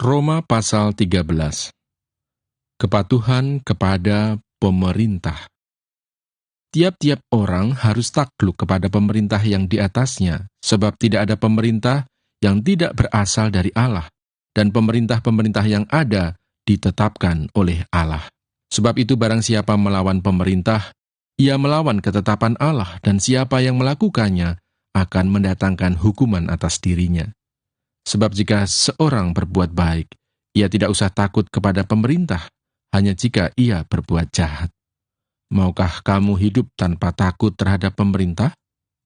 Roma pasal 13. Kepatuhan kepada pemerintah. Tiap-tiap orang harus takluk kepada pemerintah yang di atasnya, sebab tidak ada pemerintah yang tidak berasal dari Allah, dan pemerintah-pemerintah yang ada ditetapkan oleh Allah. Sebab itu barang siapa melawan pemerintah, ia melawan ketetapan Allah, dan siapa yang melakukannya akan mendatangkan hukuman atas dirinya. Sebab jika seorang berbuat baik, ia tidak usah takut kepada pemerintah, hanya jika ia berbuat jahat. Maukah kamu hidup tanpa takut terhadap pemerintah?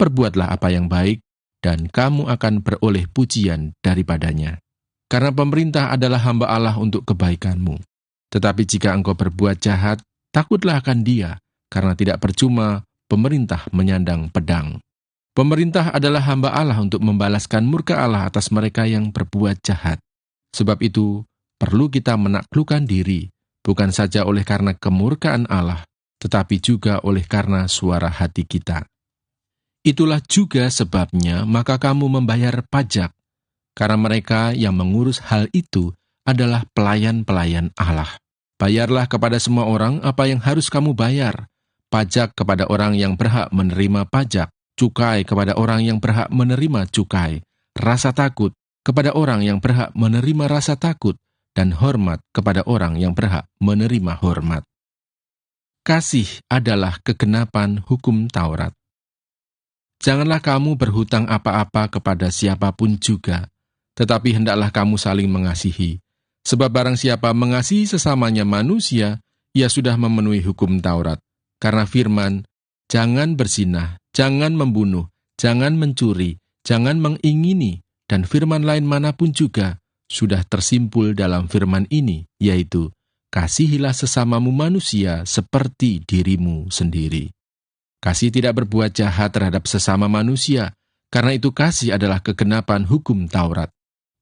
Perbuatlah apa yang baik, dan kamu akan beroleh pujian daripadanya. Karena pemerintah adalah hamba Allah untuk kebaikanmu. Tetapi jika engkau berbuat jahat, takutlah akan dia, karena tidak percuma pemerintah menyandang pedang. Pemerintah adalah hamba Allah untuk membalaskan murka Allah atas mereka yang berbuat jahat. Sebab itu, perlu kita menaklukkan diri, bukan saja oleh karena kemurkaan Allah, tetapi juga oleh karena suara hati kita. Itulah juga sebabnya maka kamu membayar pajak, karena mereka yang mengurus hal itu adalah pelayan-pelayan Allah. Bayarlah kepada semua orang apa yang harus kamu bayar, pajak kepada orang yang berhak menerima pajak, cukai kepada orang yang berhak menerima cukai, rasa takut kepada orang yang berhak menerima rasa takut, dan hormat kepada orang yang berhak menerima hormat. Kasih adalah kegenapan hukum Taurat. Janganlah kamu berhutang apa-apa kepada siapapun juga, tetapi hendaklah kamu saling mengasihi. Sebab barang siapa mengasihi sesamanya manusia, ia sudah memenuhi hukum Taurat. Karena firman, jangan berzinah, jangan membunuh, jangan mencuri, jangan mengingini, dan firman lain manapun juga sudah tersimpul dalam firman ini, yaitu, kasihilah sesamamu manusia seperti dirimu sendiri. Kasih tidak berbuat jahat terhadap sesama manusia, karena itu kasih adalah kegenapan hukum Taurat.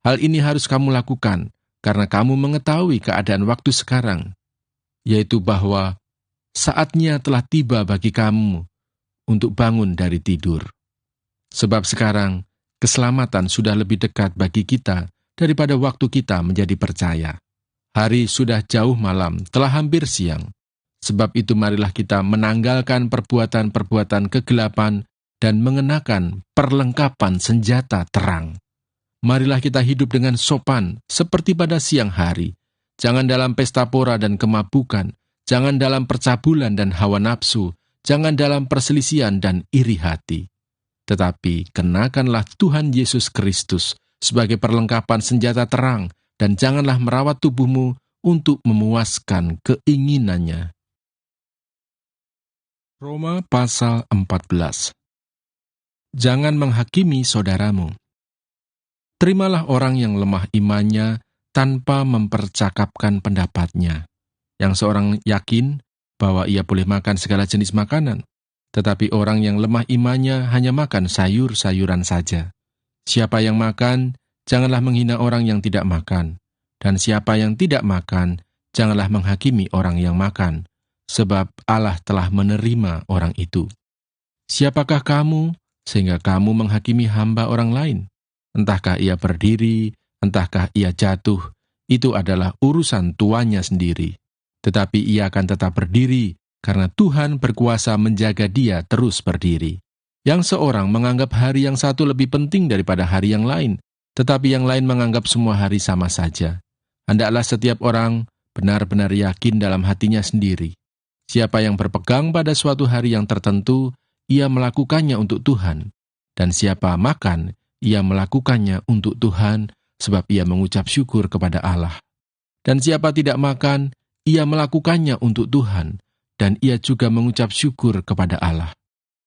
Hal ini harus kamu lakukan, karena kamu mengetahui keadaan waktu sekarang, yaitu bahwa saatnya telah tiba bagi kamu untuk bangun dari tidur. Sebab sekarang, keselamatan sudah lebih dekat bagi kita daripada waktu kita menjadi percaya. Hari sudah jauh malam, telah hampir siang. Sebab itu marilah kita menanggalkan perbuatan-perbuatan kegelapan dan mengenakan perlengkapan senjata terang. Marilah kita hidup dengan sopan seperti pada siang hari. Jangan dalam pesta pora dan kemabukan, jangan dalam percabulan dan hawa nafsu, jangan dalam perselisihan dan iri hati. Tetapi kenakanlah Tuhan Yesus Kristus sebagai perlengkapan senjata terang, dan janganlah merawat tubuhmu untuk memuaskan keinginannya. Roma pasal 14. Jangan menghakimi saudaramu. Terimalah orang yang lemah imannya tanpa mempercakapkan pendapatnya. Yang seorang yakin bahwa ia boleh makan segala jenis makanan, tetapi orang yang lemah imannya hanya makan sayur-sayuran saja. Siapa yang makan, janganlah menghina orang yang tidak makan. Dan siapa yang tidak makan, janganlah menghakimi orang yang makan, sebab Allah telah menerima orang itu. Siapakah kamu, sehingga kamu menghakimi hamba orang lain? Entahkah ia berdiri, entahkah ia jatuh, itu adalah urusan tuannya sendiri. Tetapi ia akan tetap berdiri, karena Tuhan berkuasa menjaga dia terus berdiri. Yang seorang menganggap hari yang satu lebih penting daripada hari yang lain, tetapi yang lain menganggap semua hari sama saja. Hendaklah setiap orang benar-benar yakin dalam hatinya sendiri. Siapa yang berpegang pada suatu hari yang tertentu, ia melakukannya untuk Tuhan. Dan siapa makan, ia melakukannya untuk Tuhan, sebab ia mengucap syukur kepada Allah. Dan siapa tidak makan, ia melakukannya untuk Tuhan, dan ia juga mengucap syukur kepada Allah.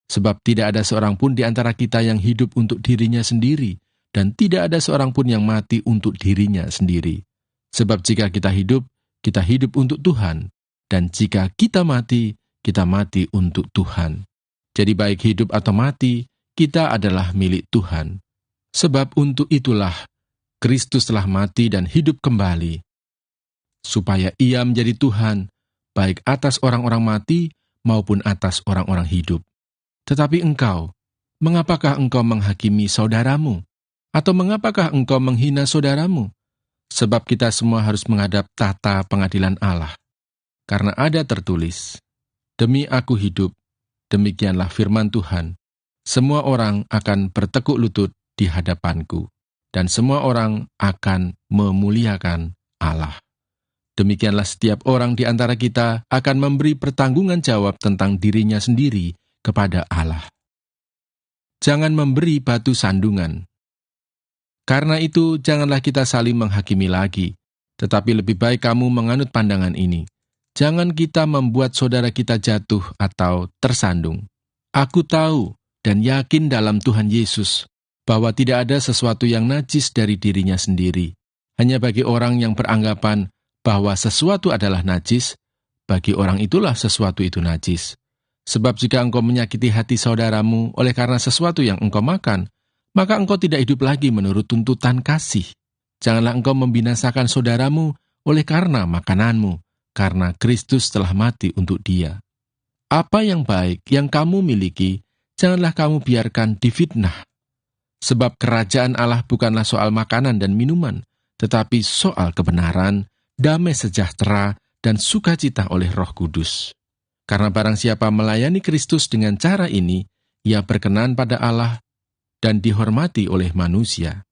Sebab tidak ada seorang pun di antara kita yang hidup untuk dirinya sendiri, dan tidak ada seorang pun yang mati untuk dirinya sendiri. Sebab jika kita hidup untuk Tuhan, dan jika kita mati untuk Tuhan. Jadi baik hidup atau mati, kita adalah milik Tuhan. Sebab untuk itulah Kristus telah mati dan hidup kembali, supaya ia menjadi Tuhan, baik atas orang-orang mati maupun atas orang-orang hidup. Tetapi engkau, mengapakah engkau menghakimi saudaramu? Atau mengapakah engkau menghina saudaramu? Sebab kita semua harus menghadap tahta pengadilan Allah. Karena ada tertulis, "Demi aku hidup, demikianlah firman Tuhan, semua orang akan bertekuk lutut di hadapanku, dan semua orang akan memuliakan Allah." Demikianlah setiap orang di antara kita akan memberi pertanggungan jawab tentang dirinya sendiri kepada Allah. Jangan memberi batu sandungan. Karena itu, janganlah kita saling menghakimi lagi, tetapi lebih baik kamu menganut pandangan ini. Jangan kita membuat saudara kita jatuh atau tersandung. Aku tahu dan yakin dalam Tuhan Yesus bahwa tidak ada sesuatu yang najis dari dirinya sendiri. Hanya bagi orang yang beranggapan bahwa sesuatu adalah najis, bagi orang itulah sesuatu itu najis. Sebab jika engkau menyakiti hati saudaramu oleh karena sesuatu yang engkau makan, maka engkau tidak hidup lagi menurut tuntutan kasih. Janganlah engkau membinasakan saudaramu oleh karena makananmu, karena Kristus telah mati untuk dia. Apa yang baik yang kamu miliki, janganlah kamu biarkan difitnah. Sebab kerajaan Allah bukanlah soal makanan dan minuman, tetapi soal kebenaran, damai sejahtera, dan sukacita oleh Roh Kudus. Karena barang siapa melayani Kristus dengan cara ini, ia berkenan pada Allah dan dihormati oleh manusia.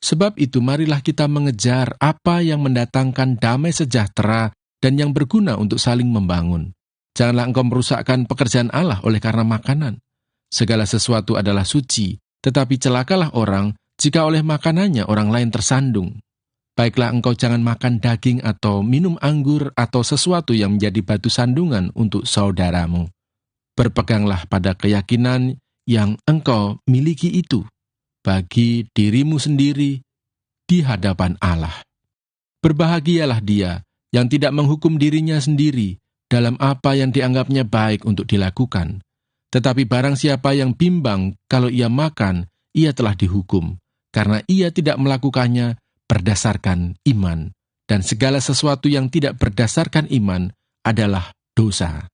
Sebab itu marilah kita mengejar apa yang mendatangkan damai sejahtera dan yang berguna untuk saling membangun. Janganlah engkau merusakkan pekerjaan Allah oleh karena makanan. Segala sesuatu adalah suci, tetapi celakalah orang jika oleh makanannya orang lain tersandung. Baiklah engkau jangan makan daging atau minum anggur atau sesuatu yang menjadi batu sandungan untuk saudaramu. Berpeganglah pada keyakinan yang engkau miliki itu bagi dirimu sendiri di hadapan Allah. Berbahagialah dia yang tidak menghukum dirinya sendiri dalam apa yang dianggapnya baik untuk dilakukan. Tetapi barang siapa yang bimbang kalau ia makan, ia telah dihukum, karena ia tidak melakukannya berdasarkan iman, dan segala sesuatu yang tidak berdasarkan iman adalah dosa.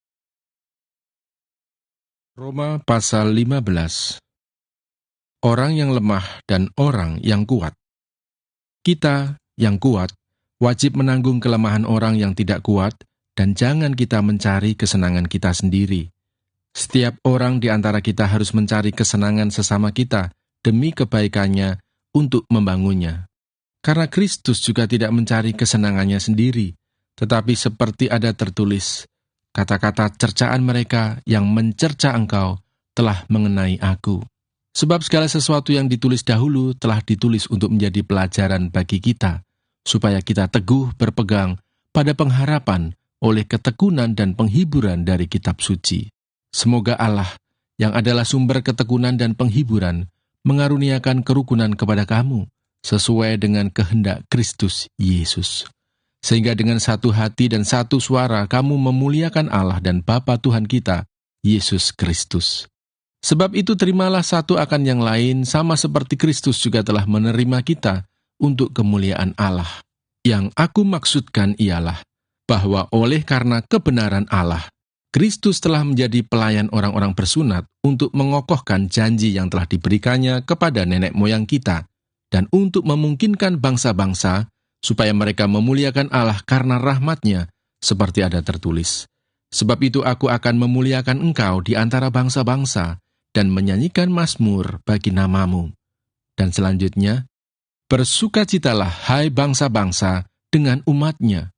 Roma pasal 15. Orang yang lemah dan orang yang kuat. Kita yang kuat wajib menanggung kelemahan orang yang tidak kuat, dan jangan kita mencari kesenangan kita sendiri. Setiap orang di antara kita harus mencari kesenangan sesama kita demi kebaikannya untuk membangunnya. Karena Kristus juga tidak mencari kesenangannya sendiri, tetapi seperti ada tertulis, kata-kata cercaan mereka yang mencerca engkau telah mengenai aku. Sebab segala sesuatu yang ditulis dahulu telah ditulis untuk menjadi pelajaran bagi kita, supaya kita teguh berpegang pada pengharapan oleh ketekunan dan penghiburan dari kitab suci. Semoga Allah, yang adalah sumber ketekunan dan penghiburan, mengaruniakan kerukunan kepada kamu, sesuai dengan kehendak Kristus Yesus. Sehingga dengan satu hati dan satu suara kamu memuliakan Allah dan Bapa Tuhan kita, Yesus Kristus. Sebab itu terimalah satu akan yang lain, sama seperti Kristus juga telah menerima kita untuk kemuliaan Allah. Yang aku maksudkan ialah bahwa oleh karena kebenaran Allah, Kristus telah menjadi pelayan orang-orang bersunat untuk mengokohkan janji yang telah diberikannya kepada nenek moyang kita, dan untuk memungkinkan bangsa-bangsa supaya mereka memuliakan Allah karena rahmat-Nya, seperti ada tertulis. Sebab itu aku akan memuliakan engkau di antara bangsa-bangsa, dan menyanyikan mazmur bagi namamu. Dan selanjutnya, bersukacitalah hai bangsa-bangsa dengan umat-Nya.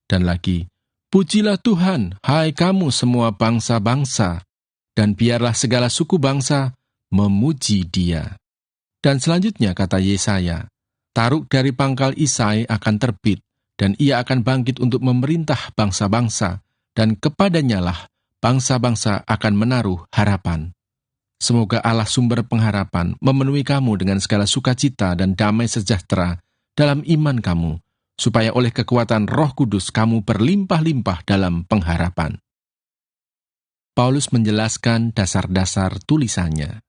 Dan lagi, pujilah Tuhan, hai kamu semua bangsa-bangsa, dan biarlah segala suku bangsa memuji Dia. Dan selanjutnya kata Yesaya, taruk dari pangkal Isai akan terbit, dan ia akan bangkit untuk memerintah bangsa-bangsa, dan kepadanyalah bangsa-bangsa akan menaruh harapan. Semoga Allah sumber pengharapan memenuhi kamu dengan segala sukacita dan damai sejahtera dalam iman kamu, supaya oleh kekuatan Roh Kudus kamu berlimpah-limpah dalam pengharapan. Paulus menjelaskan dasar-dasar tulisannya.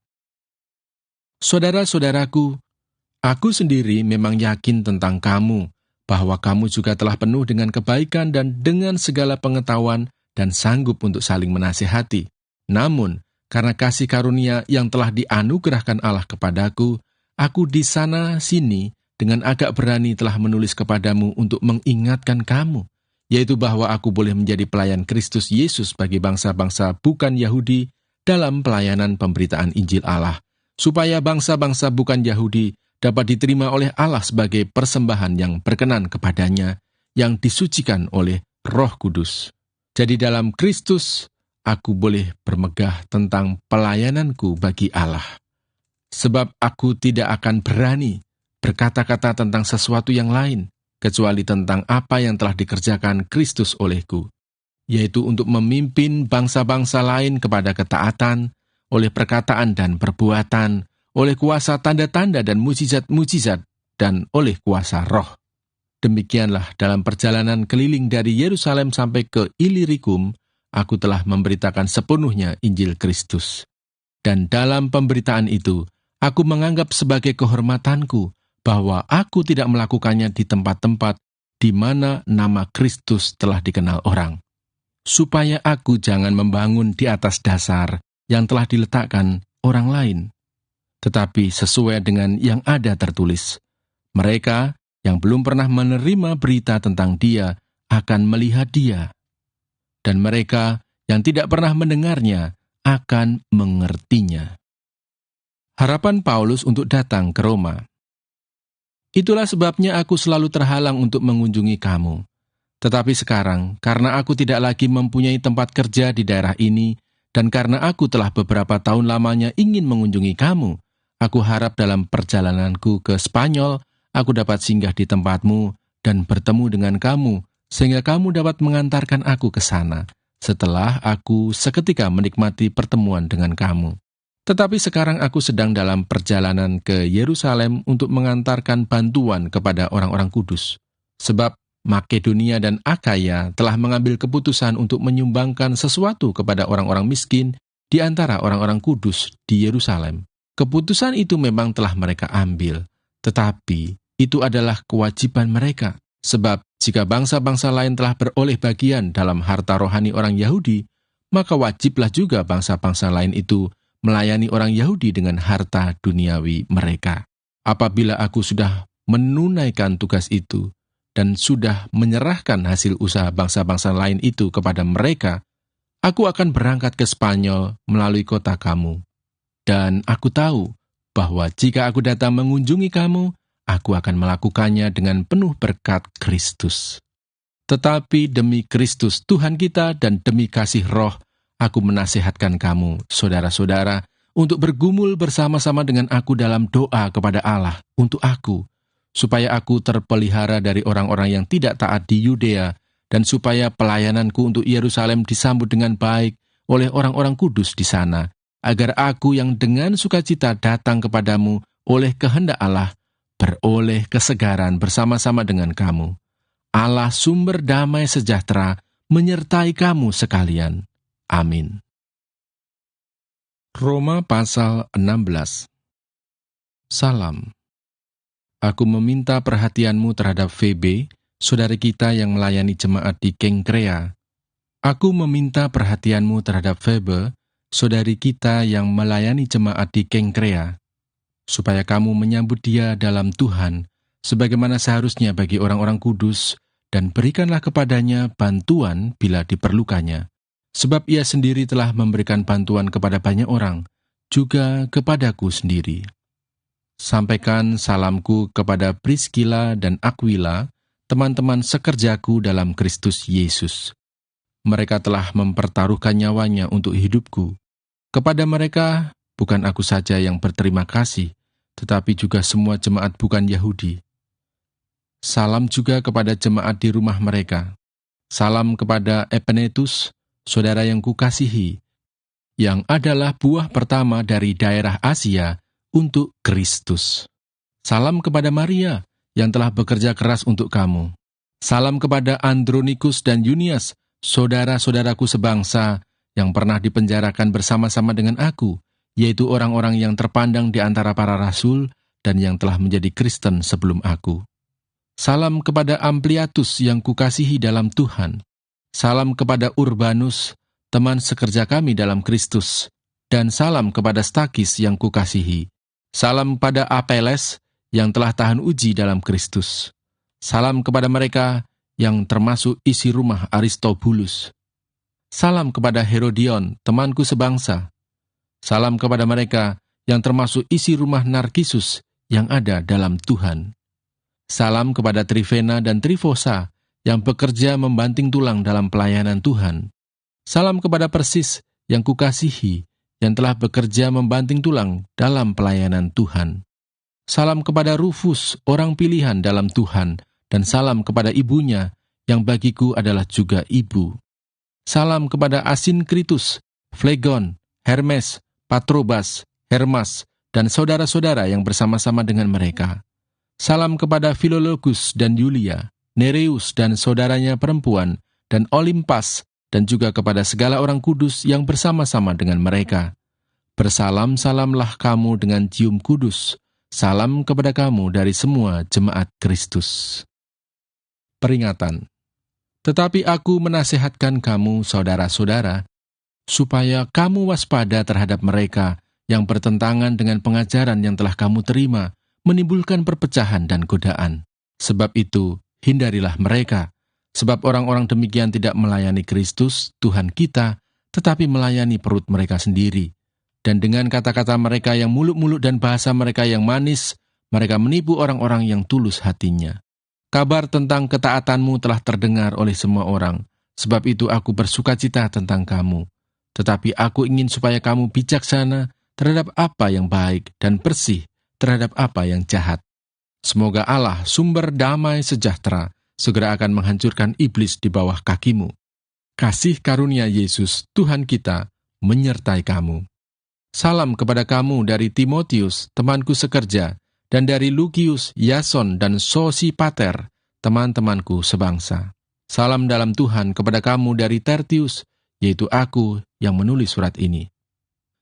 Saudara-saudaraku, aku sendiri memang yakin tentang kamu, bahwa kamu juga telah penuh dengan kebaikan dan dengan segala pengetahuan dan sanggup untuk saling menasihati. Namun, karena kasih karunia yang telah dianugerahkan Allah kepadaku, aku di sana-sini dengan agak berani telah menulis kepadamu untuk mengingatkan kamu, yaitu bahwa aku boleh menjadi pelayan Kristus Yesus bagi bangsa-bangsa bukan Yahudi dalam pelayanan pemberitaan Injil Allah, supaya bangsa-bangsa bukan Yahudi dapat diterima oleh Allah sebagai persembahan yang berkenan kepadanya, yang disucikan oleh Roh Kudus. Jadi dalam Kristus, aku boleh bermegah tentang pelayananku bagi Allah. Sebab aku tidak akan berani berkata-kata tentang sesuatu yang lain, kecuali tentang apa yang telah dikerjakan Kristus olehku, yaitu untuk memimpin bangsa-bangsa lain kepada ketaatan, oleh perkataan dan perbuatan, oleh kuasa tanda-tanda dan mujizat-mujizat, dan oleh kuasa roh. Demikianlah dalam perjalanan keliling dari Yerusalem sampai ke Ilirikum, aku telah memberitakan sepenuhnya Injil Kristus. Dan dalam pemberitaan itu, aku menganggap sebagai kehormatanku bahwa aku tidak melakukannya di tempat-tempat di mana nama Kristus telah dikenal orang, supaya aku jangan membangun di atas dasar yang telah diletakkan orang lain, tetapi sesuai dengan yang ada tertulis. Mereka yang belum pernah menerima berita tentang Dia akan melihat Dia, dan mereka yang tidak pernah mendengarnya akan mengertinya. Harapan Paulus untuk datang ke Roma. Itulah sebabnya aku selalu terhalang untuk mengunjungi kamu. Tetapi sekarang, karena aku tidak lagi mempunyai tempat kerja di daerah ini, dan karena aku telah beberapa tahun lamanya ingin mengunjungi kamu, aku harap dalam perjalananku ke Spanyol, aku dapat singgah di tempatmu dan bertemu dengan kamu, sehingga kamu dapat mengantarkan aku ke sana, setelah aku seketika menikmati pertemuan dengan kamu. Tetapi sekarang aku sedang dalam perjalanan ke Yerusalem untuk mengantarkan bantuan kepada orang-orang kudus. Sebab Makedonia dan Akaya telah mengambil keputusan untuk menyumbangkan sesuatu kepada orang-orang miskin di antara orang-orang kudus di Yerusalem. Keputusan itu memang telah mereka ambil, tetapi itu adalah kewajiban mereka. Sebab jika bangsa-bangsa lain telah beroleh bagian dalam harta rohani orang Yahudi, maka wajiblah juga bangsa-bangsa lain itu melayani orang Yahudi dengan harta duniawi mereka. Apabila aku sudah menunaikan tugas itu dan sudah menyerahkan hasil usaha bangsa-bangsa lain itu kepada mereka, aku akan berangkat ke Spanyol melalui kota kamu. Dan aku tahu bahwa jika aku datang mengunjungi kamu, aku akan melakukannya dengan penuh berkat Kristus. Tetapi demi Kristus Tuhan kita dan demi kasih roh, aku menasihatkan kamu, saudara-saudara, untuk bergumul bersama-sama dengan aku dalam doa kepada Allah untuk aku, supaya aku terpelihara dari orang-orang yang tidak taat di Yudea, dan supaya pelayananku untuk Yerusalem disambut dengan baik oleh orang-orang kudus di sana, agar aku yang dengan sukacita datang kepadamu oleh kehendak Allah, beroleh kesegaran bersama-sama dengan kamu. Allah sumber damai sejahtera menyertai kamu sekalian. Amin. Roma pasal 16. Salam. Aku meminta perhatianmu terhadap Febe, saudari kita yang melayani jemaat di Kenkrea. Aku meminta perhatianmu terhadap Febe, saudari kita yang melayani jemaat di Kenkrea, supaya kamu menyambut dia dalam Tuhan, sebagaimana seharusnya bagi orang-orang kudus, dan berikanlah kepadanya bantuan bila diperlukannya. Sebab ia sendiri telah memberikan bantuan kepada banyak orang, juga kepadaku sendiri. Sampaikan salamku kepada Priskila dan Aquila, teman-teman sekerjaku dalam Kristus Yesus. Mereka telah mempertaruhkan nyawanya untuk hidupku. Kepada mereka, bukan aku saja yang berterima kasih, tetapi juga semua jemaat bukan Yahudi. Salam juga kepada jemaat di rumah mereka. Salam kepada Epenetus, saudara yang kukasihi, yang adalah buah pertama dari daerah Asia untuk Kristus. Salam kepada Maria, yang telah bekerja keras untuk kamu. Salam kepada Andronikus dan Yunias, saudara-saudaraku sebangsa, yang pernah dipenjarakan bersama-sama dengan aku, yaitu orang-orang yang terpandang di antara para rasul, dan yang telah menjadi Kristen sebelum aku. Salam kepada Ampliatus yang kukasihi dalam Tuhan. Salam kepada Urbanus, teman sekerja kami dalam Kristus, dan salam kepada Stakis yang kukasihi. Salam pada Apeles, yang telah tahan uji dalam Kristus. Salam kepada mereka yang termasuk isi rumah Aristobulus. Salam kepada Herodion, temanku sebangsa. Salam kepada mereka yang termasuk isi rumah Narkisus yang ada dalam Tuhan. Salam kepada Trifena dan Trifosa yang bekerja membanting tulang dalam pelayanan Tuhan. Salam kepada Persis yang kukasihi, yang telah bekerja membanting tulang dalam pelayanan Tuhan. Salam kepada Rufus, orang pilihan dalam Tuhan, dan salam kepada ibunya, yang bagiku adalah juga ibu. Salam kepada Asinkritus, Flegon, Hermes, Patrobas, Hermas, dan saudara-saudara yang bersama-sama dengan mereka. Salam kepada Filologus dan Yulia, Nereus dan saudaranya perempuan, dan Olimpas, dan juga kepada segala orang kudus yang bersama-sama dengan mereka. Bersalam-salamlah kamu dengan cium kudus. Salam kepada kamu dari semua jemaat Kristus. Peringatan. Tetapi aku menasihatkan kamu, saudara-saudara, supaya kamu waspada terhadap mereka yang bertentangan dengan pengajaran yang telah kamu terima, menimbulkan perpecahan dan godaan. Sebab itu, hindarilah mereka. Sebab orang-orang demikian tidak melayani Kristus, Tuhan kita, tetapi melayani perut mereka sendiri. Dan dengan kata-kata mereka yang muluk-muluk dan bahasa mereka yang manis, mereka menipu orang-orang yang tulus hatinya. Kabar tentang ketaatanmu telah terdengar oleh semua orang, sebab itu aku bersukacita tentang kamu. Tetapi aku ingin supaya kamu bijaksana terhadap apa yang baik dan bersih terhadap apa yang jahat. Semoga Allah, sumber damai sejahtera, segera akan menghancurkan iblis di bawah kakimu. Kasih karunia Yesus, Tuhan kita, menyertai kamu. Salam kepada kamu dari Timotius, temanku sekerja, dan dari Lukius, Yason, dan Sosipater, teman-temanku sebangsa. Salam dalam Tuhan kepada kamu dari Tertius, yaitu aku yang menulis surat ini.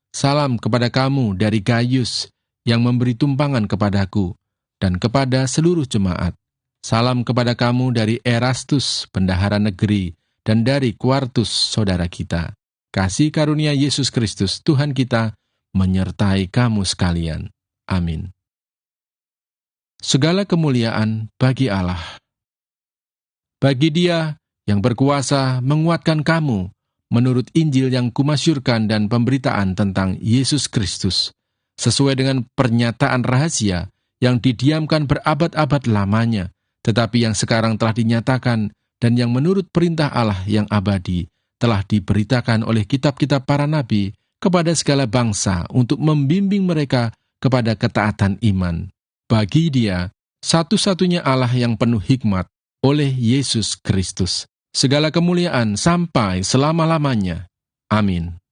Salam kepada kamu dari Gaius, yang memberi tumpangan kepadaku, dan kepada seluruh jemaat. Salam kepada kamu dari Erastus, bendahara negeri, dan dari Quartus, saudara kita. Kasih karunia Yesus Kristus, Tuhan kita, menyertai kamu sekalian. Amin. Segala kemuliaan bagi Allah. Bagi Dia yang berkuasa menguatkan kamu, menurut Injil yang kumasyurkan dan pemberitaan tentang Yesus Kristus, sesuai dengan pernyataan rahasia yang didiamkan berabad-abad lamanya, tetapi yang sekarang telah dinyatakan dan yang menurut perintah Allah yang abadi telah diberitakan oleh kitab-kitab para nabi kepada segala bangsa untuk membimbing mereka kepada ketaatan iman. Bagi Dia, satu-satunya Allah yang penuh hikmat, oleh Yesus Kristus, segala kemuliaan sampai selama-lamanya. Amin.